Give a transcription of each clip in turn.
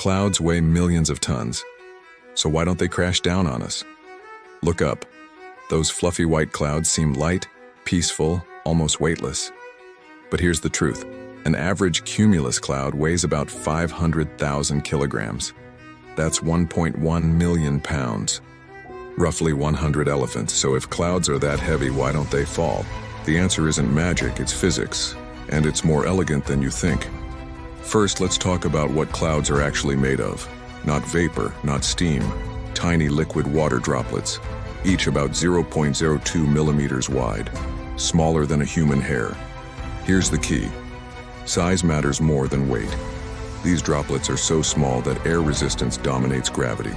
Clouds weigh millions of tons, so why don't they crash down on us? Look up. Those fluffy white clouds seem light, peaceful, almost weightless. But here's the truth. An average cumulus cloud weighs about 500,000 kilograms. That's 1.1 million pounds. Roughly 100 elephants. So if clouds are that heavy, why don't they fall? The answer isn't magic, it's physics. And it's more elegant than you think. First, let's talk about what clouds are actually made of. Not vapor, not steam. Tiny liquid water droplets, each about 0.02 millimeters wide, smaller than a human hair. Here's the key. Size matters more than weight. These droplets are so small that air resistance dominates gravity.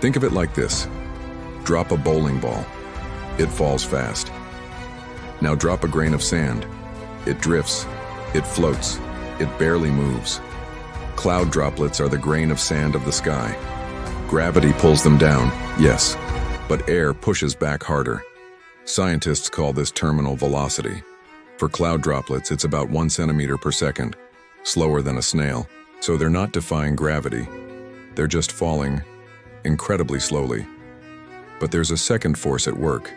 Think of it like this. Drop a bowling ball. It falls fast. Now drop a grain of sand. It drifts. It floats. It barely moves. Cloud droplets are the grain of sand of the sky. Gravity pulls them down, yes, but air pushes back harder. Scientists call this terminal velocity. For cloud droplets, it's about 1 centimeter per second, slower than a snail. So they're not defying gravity. They're just falling incredibly slowly. But there's a second force at work,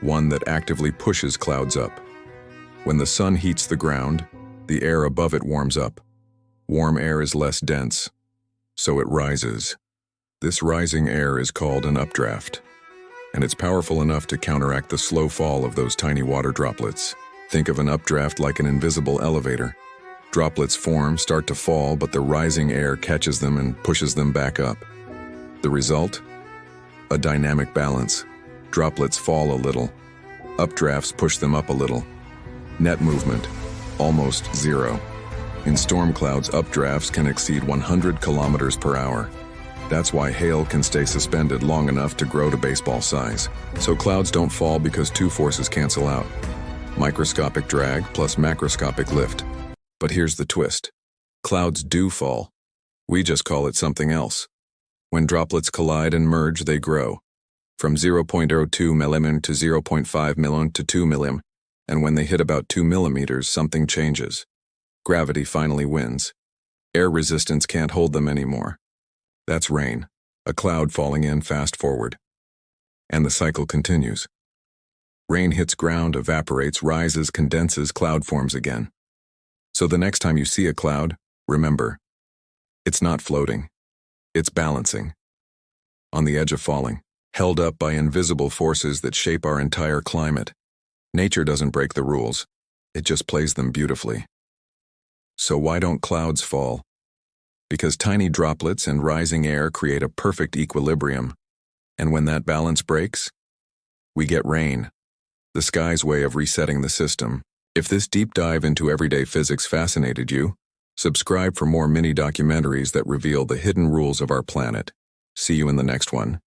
one that actively pushes clouds up. When the sun heats the ground, the air above it warms up. Warm air is less dense, so it rises. This rising air is called an updraft, and it's powerful enough to counteract the slow fall of those tiny water droplets. Think of an updraft like an invisible elevator. Droplets form, start to fall, but the rising air catches them and pushes them back up. The result? A dynamic balance. Droplets fall a little. Updrafts push them up a little. Net movement, almost zero. In storm clouds, updrafts can exceed 100 kilometers per hour. That's why hail can stay suspended long enough to grow to baseball size. So clouds don't fall because two forces cancel out. Microscopic drag plus macroscopic lift. But here's the twist. Clouds do fall. We just call it something else. When droplets collide and merge, they grow. From 0.02 mm to 0.5 mm to 2 mm. And when they hit about 2 millimeters, something changes. Gravity finally wins. Air resistance can't hold them anymore. That's rain, a cloud falling in fast forward. And the cycle continues. Rain hits ground, evaporates, rises, condenses, cloud forms again. So the next time you see a cloud, remember, it's not floating. It's balancing. On the edge of falling, held up by invisible forces that shape our entire climate. Nature doesn't break the rules. It just plays them beautifully. So why don't clouds fall? Because tiny droplets and rising air create a perfect equilibrium. And when that balance breaks, we get rain. The sky's way of resetting the system. If this deep dive into everyday physics fascinated you, subscribe for more mini documentaries that reveal the hidden rules of our planet. See you in the next one.